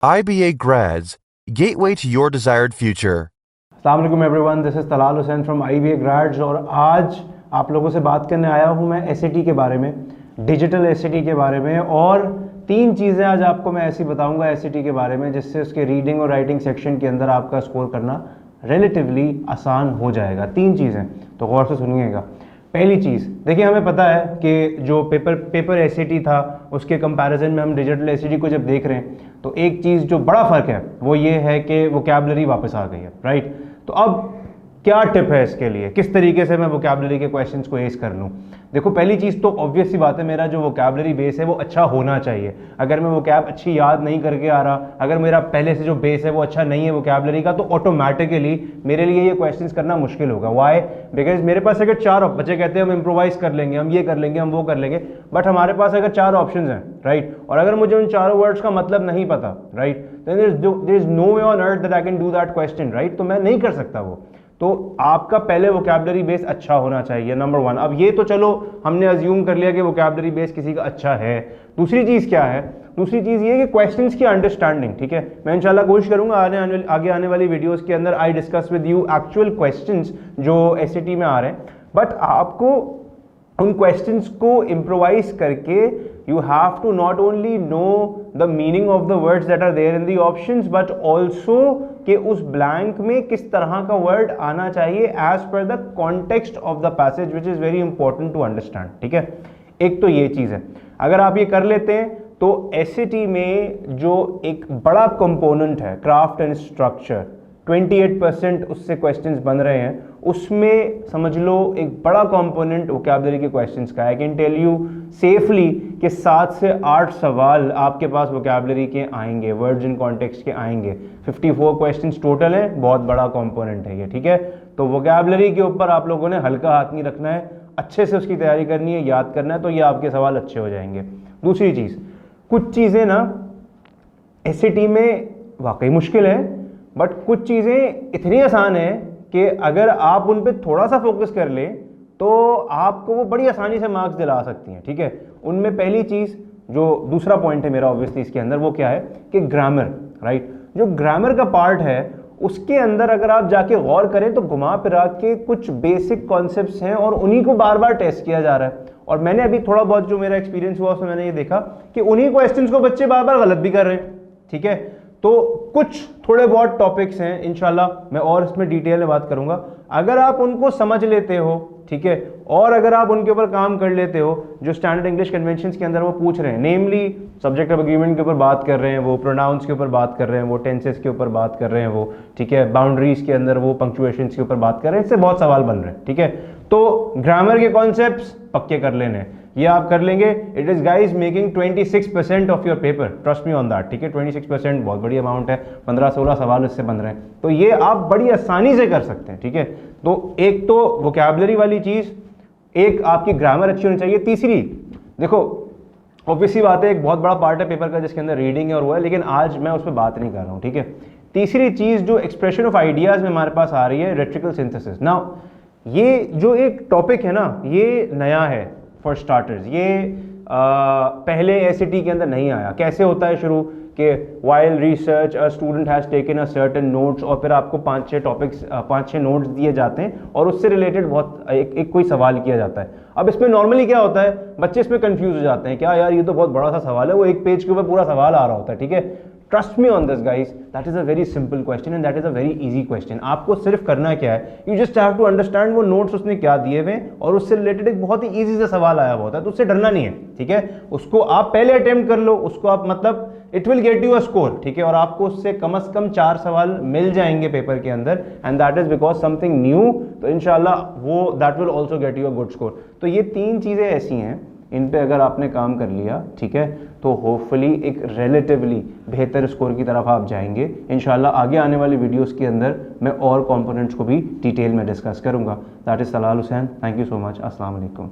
IBA Grads, Gateway to Your Desired Future. अस्सलाम वालेकुम everyone, this is Talal Hussain from IBA grades और आज आप लोगों से बात करने आया हूं मैं SAT के बारे में, डिजिटल SAT के बारे में। और तीन चीज़ें आज आपको मैं ऐसी बताऊंगा SAT के बारे में जिससे उसके रीडिंग और राइटिंग सेक्शन के अंदर आपका स्कोर करना रिलेटिवली आसान हो जाएगा। तीन चीज़ें तो गौर से सुनिएगा। पहली चीज़ देखिए, हमें पता है कि जो पेपर SAT था उसके कंपैरिजन में हम डिजिटल SAT को जब देख रहे हैं तो एक चीज़ जो बड़ा फ़र्क है वो ये है कि वोकैबुलरी वापस आ गई है, राइट। तो अब क्या टिप है इसके लिए, किस तरीके से मैं वोकैबुलरी के क्वेश्चंस को एस कर लूँ। देखो, पहली चीज़ तो ऑब्वियस सी बात है, मेरा जो वोकैबुलरी बेस है वो अच्छा होना चाहिए। अगर मैं वोकैब अच्छी याद नहीं करके आ रहा, अगर मेरा पहले से जो बेस है वो अच्छा नहीं है वोकैबुलरी का, तो ऑटोमेटिकली मेरे लिए ये क्वेश्चंस करना मुश्किल होगा। वाई? बिकॉज मेरे पास अगर चार बच्चे कहते हैं हम इम्प्रोवाइज कर लेंगे, हम ये कर लेंगे, हम वो कर लेंगे, बट हमारे पास अगर चार ऑप्शन हैं, राइट, और अगर मुझे उन चारों वर्ड्स का मतलब नहीं पता, right, there is no way on earth that I can do that question, right. तो मैं नहीं कर सकता वो। तो आपका पहले वोकैबुलरी बेस अच्छा होना चाहिए, नंबर वन। अब ये तो चलो हमने अज्यूम कर लिया कि वोकैबुलरी बेस किसी का अच्छा है। दूसरी चीज़ क्या है? दूसरी चीज़ ये कि क्वेश्चंस की अंडरस्टैंडिंग, ठीक है। मैं इंशाल्लाह कोशिश करूंगा आगे आने वाली वीडियोस के अंदर I discuss with you actual questions जो SAT में आ रहे हैं, बट आपको उन क्वेश्चंस को इम्प्रोवाइज करके you have to not only know the meaning of the words that are there in the options, but also कि उस ब्लैंक में किस तरह का वर्ड आना चाहिए as per the context of the passage, which is very important to understand, ठीक है। एक तो ये चीज़ है, अगर आप ये कर लेते हैं तो SAT में जो एक बड़ा कंपोनेंट है क्राफ्ट एंड स्ट्रक्चर, 28% उससे क्वेश्चंस बन रहे हैं, उसमें समझ लो एक बड़ा कंपोनेंट वोकैबुलरी के क्वेश्चंस का। I can tell you safely कि 7 से 8 सवाल आपके पास वोकैबुलरी के आएंगे, वर्ड्स इन कॉन्टेक्स्ट के आएंगे। 54 क्वेश्चंस टोटल हैं, बहुत बड़ा कंपोनेंट है ये, ठीक है। तो वोकैबुलरी के ऊपर आप लोगों ने हल्का हाथ नहीं रखना है, अच्छे से उसकी तैयारी करनी है, याद करना है, तो ये आपके सवाल अच्छे हो जाएंगे। दूसरी चीज़, कुछ चीज़ें ना SAT में वाकई मुश्किल है, बट कुछ चीज़ें इतनी आसान है कि अगर आप उन पे थोड़ा सा फोकस कर लें तो आपको वो बड़ी आसानी से मार्क्स दिला सकती हैं, ठीक है। उनमें पहली चीज़, जो दूसरा पॉइंट है मेरा ऑब्वियसली इसके अंदर, वो क्या है कि ग्रामर, राइट। जो ग्रामर का पार्ट है उसके अंदर अगर आप जाके गौर करें तो घुमा फिरा के कुछ बेसिक कॉन्सेप्ट्स हैं और उन्हीं को बार बार टेस्ट किया जा रहा है। और मैंने अभी थोड़ा बहुत जो मेरा एक्सपीरियंस हुआ उसमें मैंने ये देखा कि उन्हीं क्वेश्चंस को बच्चे बार बार गलत भी कर रहे हैं, ठीक है। तो कुछ थोड़े बहुत टॉपिक्स हैं, इंशाल्लाह मैं और इसमें डिटेल में बात करूंगा। अगर आप उनको समझ लेते हो, ठीक है, और अगर आप उनके ऊपर काम कर लेते हो जो स्टैंडर्ड इंग्लिश कन्वेंशंस के अंदर वो पूछ रहे हैं, नेमली सब्जेक्ट ऑफ एग्रीमेंट के ऊपर बात कर रहे हैं वो, प्रोनाउंस के ऊपर बात कर रहे हैं वो, टेंसेस के ऊपर बात कर रहे हैं वो, ठीक है, बाउंड्रीज के अंदर वो पंक्चुएशंस के ऊपर बात कर रहे हैं, इससे बहुत सवाल बन रहे हैं, ठीक है। तो ग्रामर के कॉन्सेप्ट्स पक्के कर लेने हैं, ये आप कर लेंगे। It is guys making 26% of your paper, trust me on that, ठीक है। 26% बहुत बड़ी अमाउंट है, 15-16 सवाल इससे बन रहे हैं, तो ये आप बड़ी आसानी से कर सकते हैं, ठीक है। तो एक तो वोकैबुलरी वाली चीज़, एक आपकी ग्रामर अच्छी होनी चाहिए। तीसरी, देखो ऑब्वियसली बात है, एक बहुत बड़ा पार्ट है पेपर का जिसके अंदर रीडिंग है और वो है, लेकिन आज मैं उस पर बात नहीं कर रहा हूँ, ठीक है। तीसरी चीज़ जो एक्सप्रेशन ऑफ आइडियाज़ में हमारे पास आ रही है, रेट्रिकल सिंथेसिस। नाउ ये जो एक टॉपिक है ना, ये नया है फॉर स्टार्टर्स, ये पहले SAT के अंदर नहीं आया। कैसे होता है शुरू कि while research a student has taken a certain notes, और फिर आपको 5-6 टॉपिक्स 5-6 नोट्स दिए जाते हैं और उससे रिलेटेड बहुत एक कोई सवाल किया जाता है। अब इसमें नॉर्मली क्या होता है, बच्चे इसमें कंफ्यूज हो जाते हैं, क्या यार ये तो बहुत बड़ा सा सवाल है, वो एक पेज के ऊपर पूरा सवाल आ रहा होता है, ठीक है। Trust me on this guys, that is a very simple question and that is a very easy question. आपको सिर्फ करना क्या है, you just have to understand वो नोट्स उसने क्या दिए हुए और उससे रिलेटेड एक बहुत ही इजी सा सवाल आया हुआ होता है, तो उससे डरना नहीं है, ठीक है। उसको आप पहले अटेम्प्ट कर लो, उसको आप मतलब it will get you a score, ठीक है, और आपको उससे कम से कम 4 सवाल मिल जाएंगे पेपर के अंदर, and that is because something new, तो इंशाल्लाह वो that will also get you a good score. तो ये तीन चीज़ें ऐसी हैं, इन पे अगर आपने काम कर लिया, ठीक है, तो होपफुली एक रिलेटिवली बेहतर स्कोर की तरफ आप जाएंगे। इंशाल्लाह आगे आने वाली वीडियोस के अंदर मैं और कंपोनेंट्स को भी डिटेल में डिस्कस करूंगा। That is Talal Hussain, thank you so much, अस्सलाम वालेकुम।